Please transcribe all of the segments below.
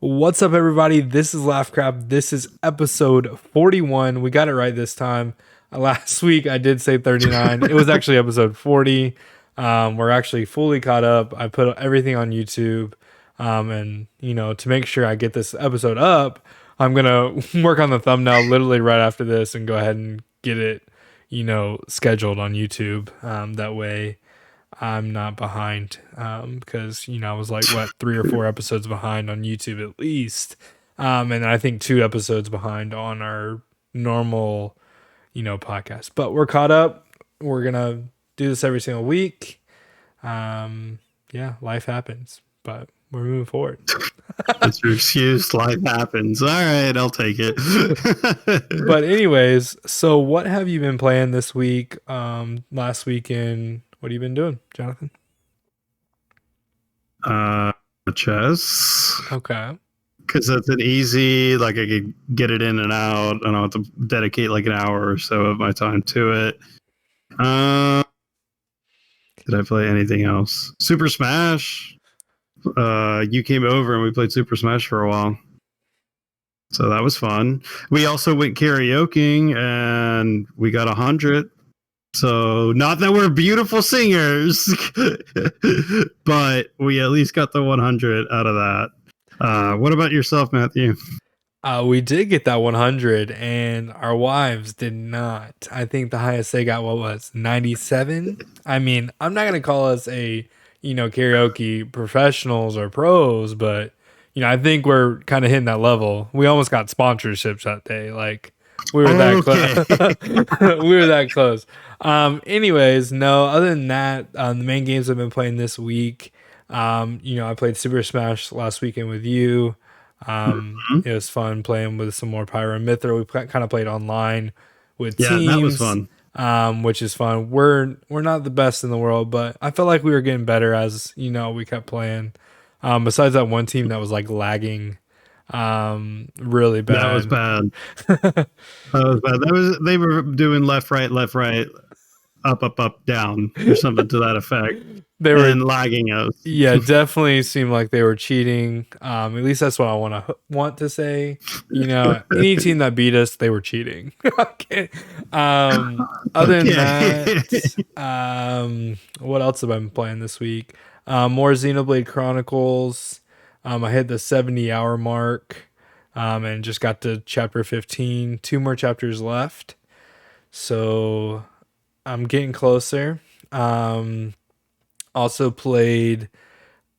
What's up, everybody? This is Laugh Crap. This is episode 41. We got it right this time. Last week I did say 39. It was actually episode 40. We're actually fully caught up. I put everything on YouTube. And, to make sure I get this episode up, I'm going to work on the thumbnail literally right after this and go ahead and get it, scheduled on YouTube. That way I'm not behind, because I was like 3 or 4 episodes behind on YouTube at least, and I think 2 episodes behind on our normal podcast. But we're caught up. We're gonna do this every single week. Yeah, life happens, but we're moving forward. That's your excuse. Life happens. All right, I'll take it. But anyways, so what have you been playing this week? Last weekend, what have you been doing, Jonathan? Chess. Okay. Because that's an easy, I could get it in and out. I don't have to dedicate an hour or so of my time to it. Did I play anything else? Super Smash. You came over and we played Super Smash for a while. So that was fun. We also went karaokeing and we got 100. So not that we're beautiful singers, but we at least got the 100 out of that. What about yourself, Matthew? We did get that 100 and our wives did not. I think the highest they got, was 97? I mean, I'm not going to call us a, karaoke professionals or pros, but, I think we're kind of hitting that level. We almost got sponsorships that day. We were that close. We were that close. Anyways, no, other than that, the main games I've been playing this week, I played Super Smash last weekend with you. It was fun playing with some more Pyro and Mithra. We kind of played online with teams. Yeah, that was fun. Which is fun. We're not the best in the world, but I felt like we were getting better as, we kept playing. Besides that one team that was lagging really bad. That was bad. They were doing left, right, up, down, or something to that effect. They were lagging us. Yeah, definitely seemed like they were cheating. At least that's what I want to say. Any team that beat us, they were cheating. Okay. Other than that, what else have I been playing this week? More Xenoblade Chronicles. I hit the 70-hour mark, and just got to chapter 15. 2 more chapters left, so I'm getting closer. Also played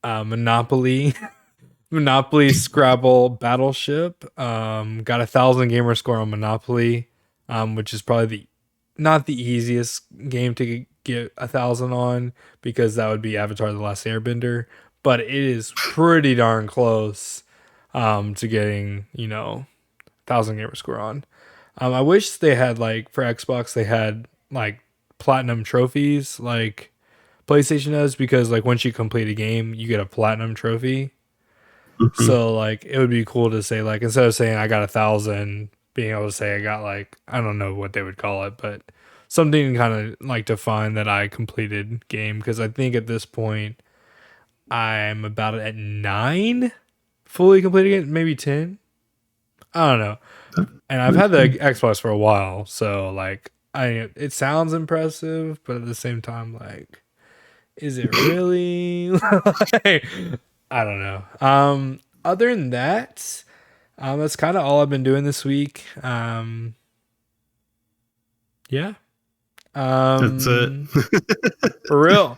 Monopoly, Scrabble, Battleship. Got 1,000 gamer score on Monopoly, which is probably not the easiest game to get 1,000 on, because that would be Avatar: The Last Airbender. But it is pretty darn close to getting 1,000 gamer score on. I wish they had for Xbox they had platinum trophies like PlayStation does, because once you complete a game you get a platinum trophy. Mm-hmm. So it would be cool to say instead of saying I got 1,000, being able to say I got I don't know what they would call it, but something kind of define that I completed game, because I think at this point I'm about at 9 fully completed it, maybe 10. I don't know. And I've had the Xbox for a while, so it sounds impressive, but at the same time, is it really? I don't know. Other than that, that's kind of all I've been doing this week. Yeah. That's it. For real.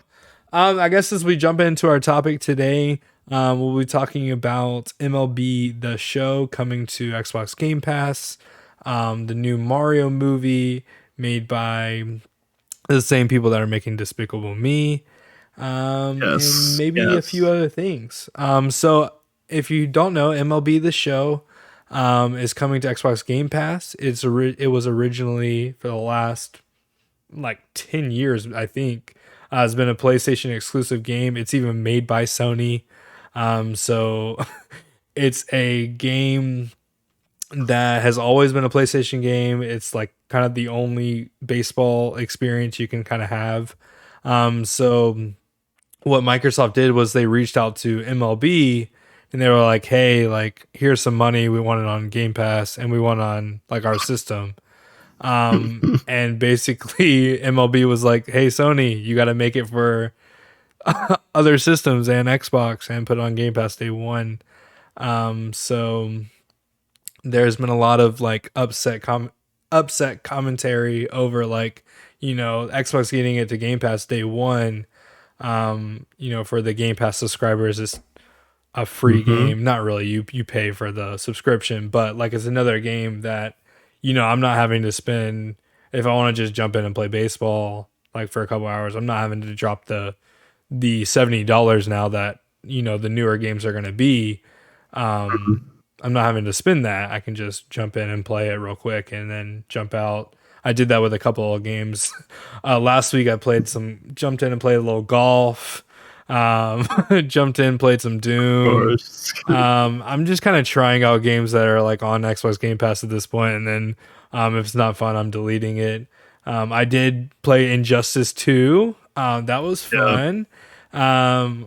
I guess as we jump into our topic today, we'll be talking about MLB The Show coming to Xbox Game Pass, the new Mario movie made by the same people that are making Despicable Me, and maybe a few other things. So if you don't know, MLB The Show is coming to Xbox Game Pass. It was originally, for the last 10 years, I think, has been a PlayStation exclusive game. It's even made by Sony. So it's a game that has always been a PlayStation game. It's kind of the only baseball experience you can kind of have. So what Microsoft did was they reached out to MLB and they were like, "Hey, like here's some money. We want it on Game Pass, and we want it on like our system." And basically MLB was like, "Hey, Sony, you got to make it for other systems and Xbox and put it on Game Pass day one." So there's been a lot of like upset commentary over like, Xbox getting it to Game Pass day one. For the Game Pass subscribers, it's a free Mm-hmm. game. Not really. You pay for the subscription, but like it's another game that, I'm not having to spend if I want to just jump in and play baseball like for a couple hours. I'm not having to drop the $70 now that, the newer games are going to be. I'm not having to spend that. I can just jump in and play it real quick and then jump out. I did that with a couple of games. Last week I jumped in and played a little golf. Jumped in, played some Of Doom. course. I'm just kind of trying out games that are like on Xbox Game Pass at this point, and then if it's not fun, I'm deleting it. I did play Injustice 2. That was Yeah. fun.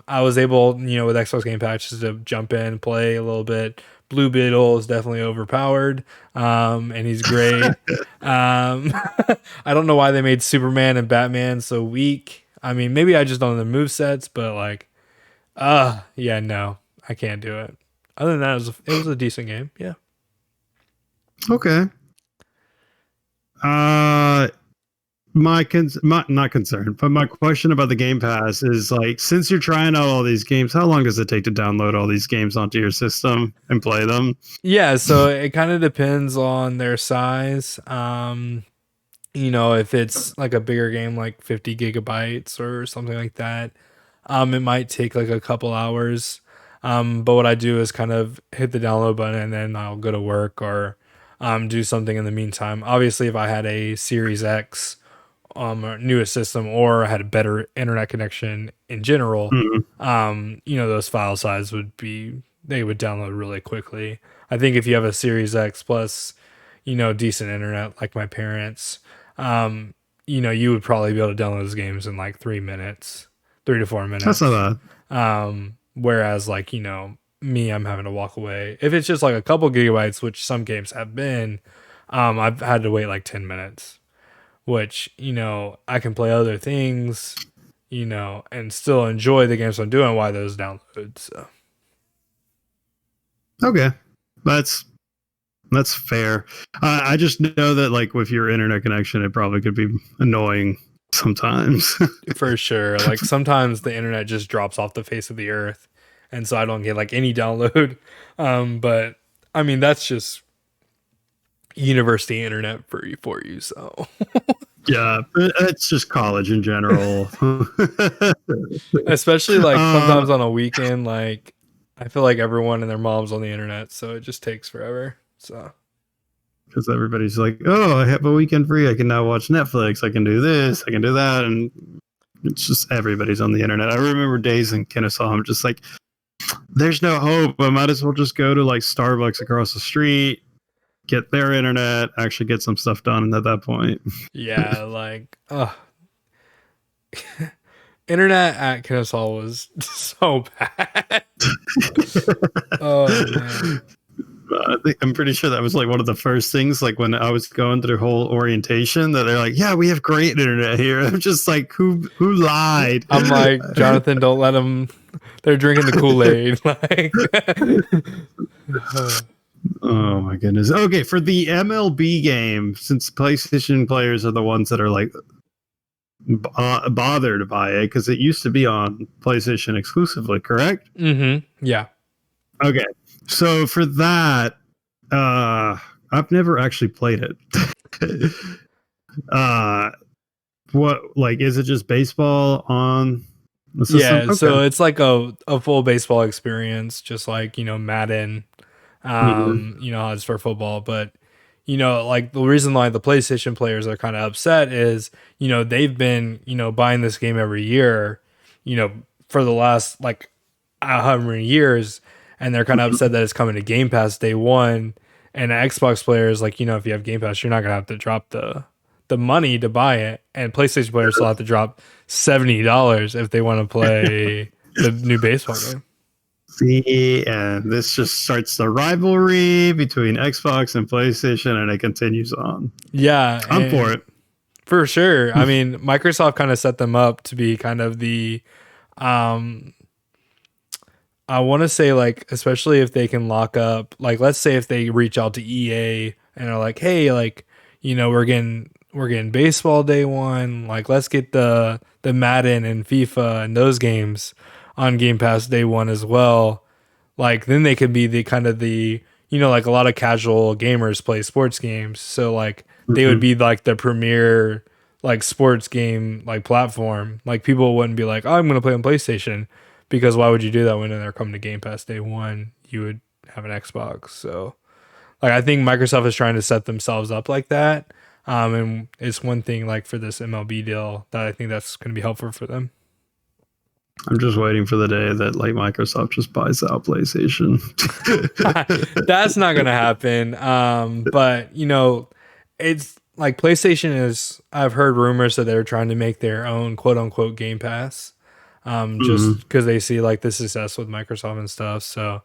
I was able, with Xbox Game Pass, just to jump in, play a little bit. Blue Beetle is definitely overpowered, and he's great. I don't know why they made Superman and Batman so weak. I mean, maybe I just don't know the movesets, but like, yeah, no, I can't do it. Other than that, it was a decent game. Yeah. Okay. Uh, my not concern, but my question about the Game Pass is like, since you're trying out all these games, how long does it take to download all these games onto your system and play them? Yeah, so it kind of depends on their size. If it's like a bigger game, like 50 gigabytes or something like that, it might take like a couple hours. But what I do is kind of hit the download button and then I'll go to work or do something in the meantime. Obviously, if I had a Series X, or newest system, or had a better internet connection in general, Mhm. those file size they would download really quickly. I think if you have a Series X plus, decent internet like my parents, you would probably be able to download those games in like 3 minutes, 3 to 4 That's not minutes. bad. Whereas like, me, I'm having to walk away. If it's just like a couple gigabytes, which some games have been, I've had to wait like 10 minutes, which, I can play other things, and still enjoy the games I'm doing while those download. So Okay, that's fair. I just know that like with your internet connection, it probably could be annoying sometimes. for sure, like sometimes the internet just drops off the face of the earth, and so I don't get like any download. But I mean, that's just university internet for you. So Yeah, it's just college in general. especially like uh, sometimes on a weekend, like I feel like everyone and their mom's on the internet, so it just takes forever. So because everybody's like, "Oh, I have a weekend free. I can now watch Netflix. I can do this. I can do that," and it's just everybody's on the internet. I remember days in Kennesaw. I'm just like, "There's no hope. I might as well just go to like Starbucks across the street, get their internet, actually get some stuff done." And at that point, yeah, like internet at Kennesaw was so bad. Oh man. I'm pretty sure that was like one of the first things, like when I was going through whole orientation, that they're like, "Yeah, we have great internet here." I'm just like, who lied? I'm like, Jonathan, don't let them. They're drinking the Kool-Aid. Like, Oh my goodness. Okay, for the MLB game, since PlayStation players are the ones that are like bothered by it, because it used to be on PlayStation exclusively, correct? yeah. Okay, so for that, I've never actually played it. uh, what like is it just baseball on the system? Yeah, Okay. so it's like a full baseball experience, just like, Madden, Mhm. how it's for football. But, like the reason why the PlayStation players are kind of upset is, they've been, buying this game every year, for the last like however many years, and they're kind of upset that it's coming to Game Pass day one. And Xbox players, like, if you have Game Pass, you're not gonna have to drop the money to buy it, and PlayStation players still have to drop $70 if they want to play the new baseball game. See, and this just starts the rivalry between Xbox and PlayStation, and it continues on. Yeah, I'm for it. For sure. I mean, Microsoft kind of set them up to be kind of the um I want to say, like, especially if they can lock up, like, let's say if they reach out to EA and are like, hey, like, we're getting baseball day one, like, let's get the Madden and FIFA and those games on Game Pass day one as well. Like, then they could be the kind of the, like, a lot of casual gamers play sports games, so like they would be like the premier like sports game like platform. Like, people wouldn't be like, oh, I'm gonna play on PlayStation, because why would you do that when they're coming to Game Pass day one? You would have an Xbox. So, like, I think Microsoft is trying to set themselves up like that. And it's one thing, like, for this MLB deal, that I think that's going to be helpful for them. I'm just waiting for the day that like Microsoft just buys out PlayStation. That's not going to happen. But it's like PlayStation is. I've heard rumors that they're trying to make their own quote unquote Game Pass. Just because they see like the success with Microsoft and stuff. So,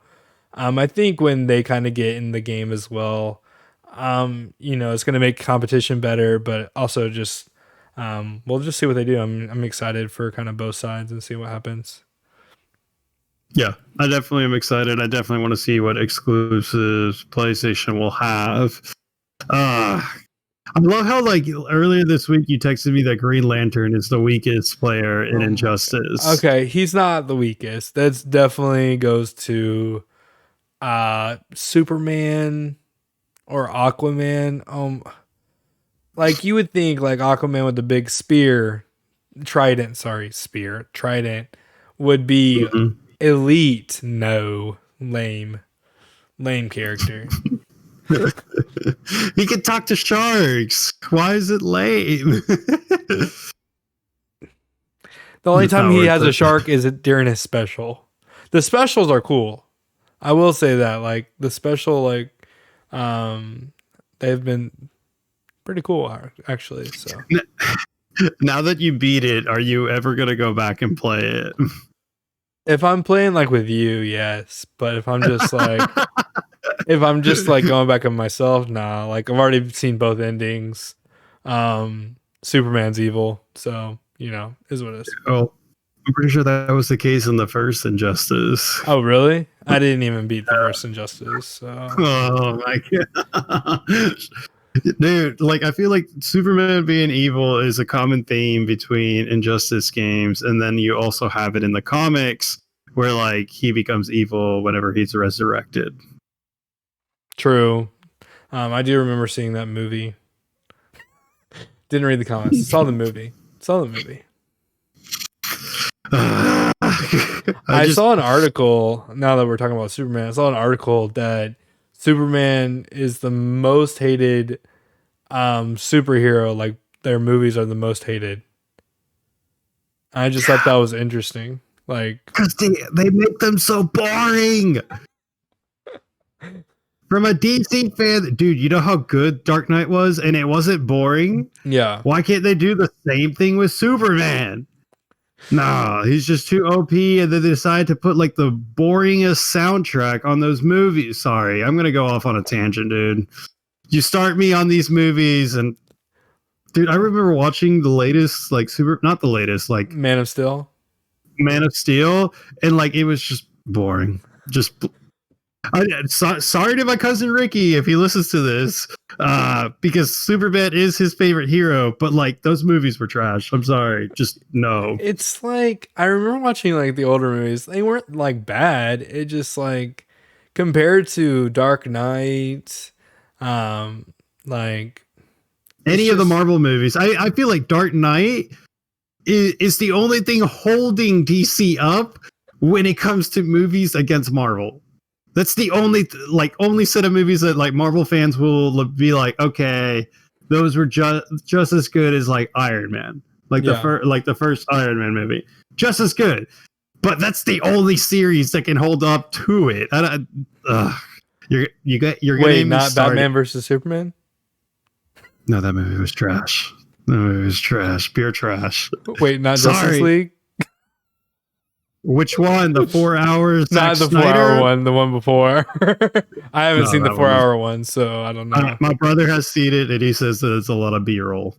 I think when they kind of get in the game as well, it's going to make competition better, but also just, we'll just see what they do. I'm excited for kind of both sides and see what happens. Yeah, I definitely am excited. I definitely want to see what exclusives PlayStation will have. I love how, like, earlier this week you texted me that Green Lantern is the weakest player in Injustice. Okay, he's not the weakest. That's definitely goes to Superman or Aquaman. Like, you would think like Aquaman with the big trident would be elite. No, lame character. He can talk to sharks. Why is it lame? The only time he has a shark is during his special. The specials are cool. I will say that, like, the special, like, they've been pretty cool, actually. So now that you beat it, are you ever gonna go back and play it? If I'm playing like with you, yes. But if I'm just like going back on myself, nah. Like, I've already seen both endings. Superman's evil, so is what it is. Oh, I'm pretty sure that was the case in the first Injustice. Oh, really? I didn't even beat the first Injustice. So. Oh my god. Dude, like, I feel like Superman being evil is a common theme between Injustice games, and then you also have it in the comics where, like, he becomes evil whenever he's resurrected. True. I do remember seeing that movie. Didn't read the comics. Saw the movie. I saw an article, now that we're talking about Superman, I saw an article that Superman is the most hated superhero. Like, their movies are the most hated. I just thought that was interesting. Like, because they make them so boring. From a DC fan, dude, you know how good Dark Knight was, and it wasn't boring? Yeah. Why can't they do the same thing with Superman? Nah, he's just too OP, and then they decide to put like the boringest soundtrack on those movies. Sorry, I'm gonna go off on a tangent, dude. You start me on these movies, and dude, I remember watching the latest, like not the latest, like Man of Steel, and like it was just boring. Just sorry to my cousin Ricky if he listens to this, because Superman is his favorite hero, but like those movies were trash. I'm sorry, just no. It's like, I remember watching like the older movies. They weren't like bad. It just, like, compared to Dark Knight, like any of the Marvel movies, I feel like Dark Knight is the only thing holding DC up when it comes to movies against Marvel. That's the only set of movies that like Marvel fans will be like, okay, those were just as good as like Iron Man, like the first Iron Man movie, just as good. But that's the only series that can hold up to it. You're wait, not Batman versus Superman? No, that movie was trash. That movie was trash, pure trash. Wait, not Justice League? Which one? The 4 hours Zack Not the 4 hour Snyder? one, the one before. I haven't No, seen the that 4 hour one, so I don't know. my brother has seen it, and he says that it's a lot of B-roll.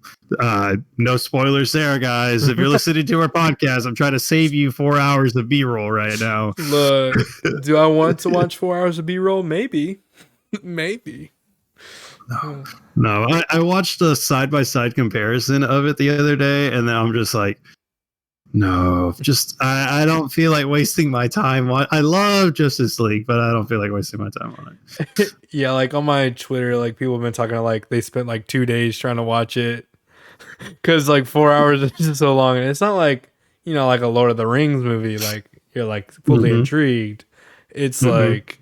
No spoilers there, guys. If you're listening to our podcast, I'm trying to save you 4 hours of B-roll right now. Look, do I want to watch 4 hours of B-roll? Maybe. Maybe. No, I watched a side-by-side comparison of it the other day, and then I'm just like, no, just I don't feel like wasting my time. I love Justice League, but I don't feel like wasting my time on it. Yeah, like on my Twitter, like people have been talking like they spent like 2 days trying to watch it because like 4 hours is just so long, and it's not like like a Lord of the Rings movie. Like you're like fully intrigued. It's like,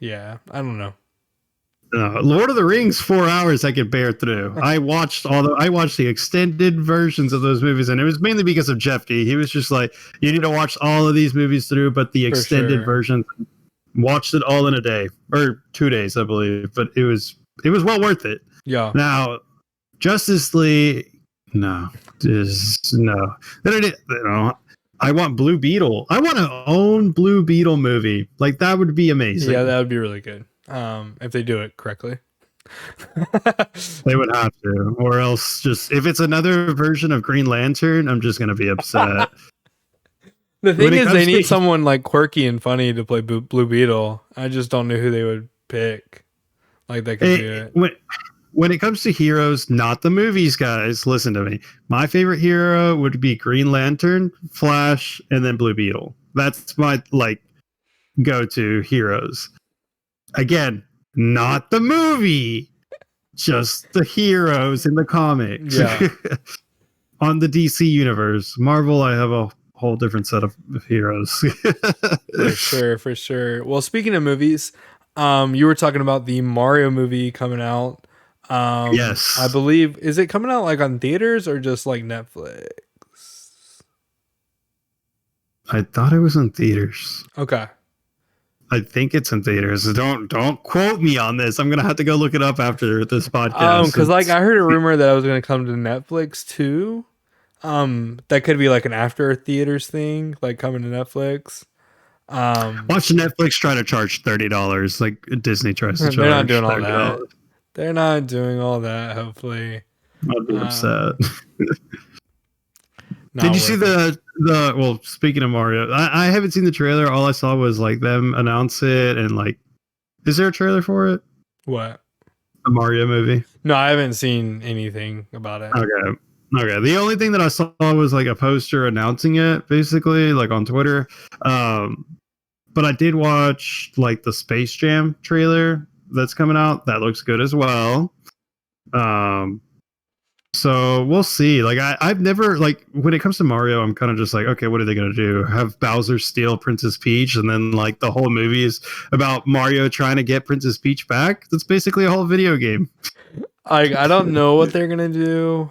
yeah, I don't know. Lord of the Rings 4 hours I could bear through. I watched the extended versions of those movies, and it was mainly because of Jeff D. He was just like, you need to watch all of these movies through, but the extended version, watched it all in a day or 2 days, I believe. But it was well worth it. Yeah. Now, Justice League, no. I want Blue Beetle. I want to own Blue Beetle movie. Like that would be amazing. Yeah, that would be really good. If they do it correctly. They would have to, or else just if it's another version of Green Lantern, I'm just gonna be upset. The thing is, they need someone like quirky and funny to play Blue Beetle. I just don't know who they would pick. Like they could do it. When it comes to heroes, not the movies, guys, listen to me. My favorite hero would be Green Lantern, Flash, and then Blue Beetle. That's my go-to heroes. Again, not the movie, just the heroes in the comics. Yeah. On the DC universe. Marvel, I have a whole different set of heroes. For sure. Well, speaking of movies, you were talking about the Mario movie coming out. Yes. I believe, is it coming out like on theaters or just like Netflix? I thought it was in theaters. Okay. I think it's in theaters. Don't quote me on this. I'm gonna have to go look it up after this podcast. Because like I heard a rumor that it was gonna come to Netflix too. That could be like an after theaters thing, like coming to Netflix. Watch Netflix try to charge $30 like Disney tries to charge. They're not doing all that. They're not doing all that. Hopefully, I'd be upset. Did you see the well, speaking of Mario, I haven't seen the trailer. All I saw was like them announce it, and like, is there a trailer for it? What? A Mario movie? No, I haven't seen anything about it. Okay. The only thing that I saw was like a poster announcing it, basically, like on Twitter. But I did watch like the Space Jam trailer that's coming out. That looks good as well. So we'll see. Like I've never like when it comes to Mario, I'm kind of just like, okay, what are they gonna do? Have Bowser steal Princess Peach, and then like the whole movie is about Mario trying to get Princess Peach back? That's basically a whole video game. I don't know what they're gonna do.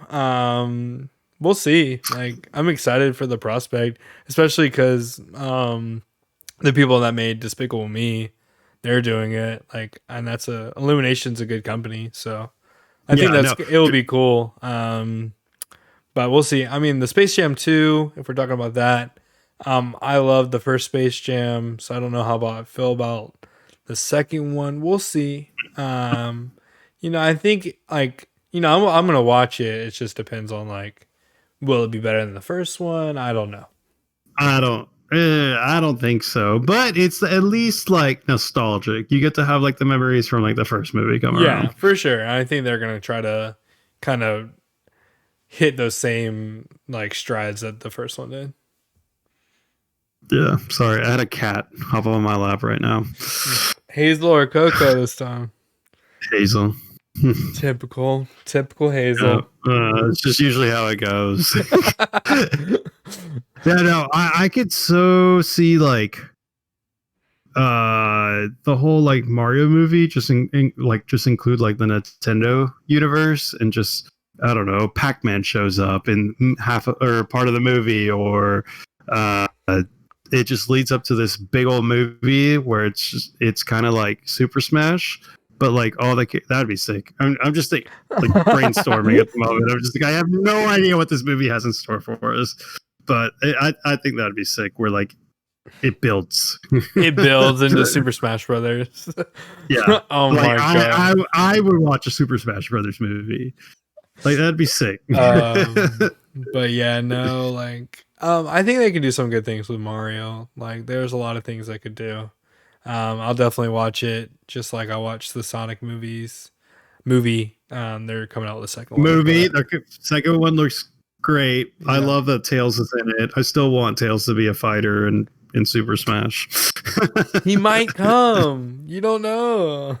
We'll see. Like I'm excited for the prospect, especially because the people that made Despicable Me, they're doing it. Like, and that's Illumination's a good company, so. I think it will be cool. But we'll see. I mean, the Space Jam 2, if we're talking about that, I love the first Space Jam, so I don't know how I feel about the second one. We'll see. I think like, I'm going to watch it. It just depends on like, will it be better than the first one? I don't know. I don't think so, but it's at least like nostalgic. You get to have like the memories from like the first movie coming around. Yeah, for sure. I think they're gonna try to kind of hit those same like strides that the first one did. Yeah, sorry, I had a cat hop on my lap right now. Hazel or Coco this time? Hazel. Typical Hazel. It's just usually how it goes. Yeah, no, I could so see like the whole like Mario movie just just include like the Nintendo universe, and just I don't know, Pac-Man shows up in or part of the movie, or it just leads up to this big old movie where it's kind of like Super Smash. But like that'd be sick. I'm just brainstorming at the moment. I'm just like, I have no idea what this movie has in store for us. but I think that'd be sick. Where like it builds. It builds into Super Smash Brothers. Yeah. Oh like, my god. I would watch a Super Smash Brothers movie. Like that'd be sick. But yeah, no, like I think they can do some good things with Mario. Like there's a lot of things they could do. I'll definitely watch it, just like I watched the Sonic movie. They're coming out with the second Movie. one. The second one looks great. Yeah. I love that Tails is in it. I still want Tails to be a fighter in Super Smash. He might come. You don't know.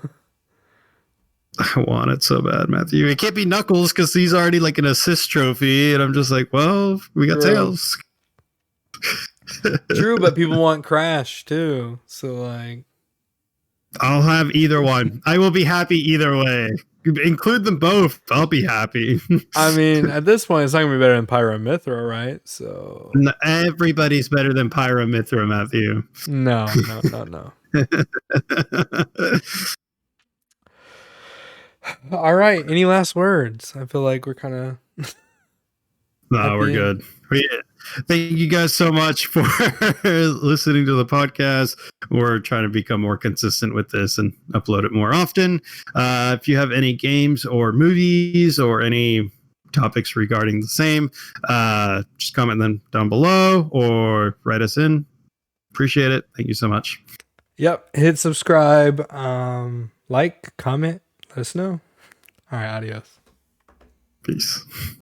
I want it so bad, Matthew. It can't be Knuckles because he's already like an assist trophy, and I'm just like, well, we got Tails. True, but people want Crash too. So like, I'll have either one. I will be happy either way. Include them both. I'll be happy. I mean, at this point, it's not gonna be better than Pyra and Mythra, right? So everybody's better than Pyra Mythra, Matthew. No. All right. Any last words? I feel like we're kind of. No, we're good. Thank you guys so much for listening to the podcast. We're trying to become more consistent with this and upload it more often. If you have any games or movies or any topics regarding the same, just comment them down below or write us in. Appreciate it. Thank you so much. Yep. Hit subscribe. Like, comment. Let us know. All right. Adios. Peace.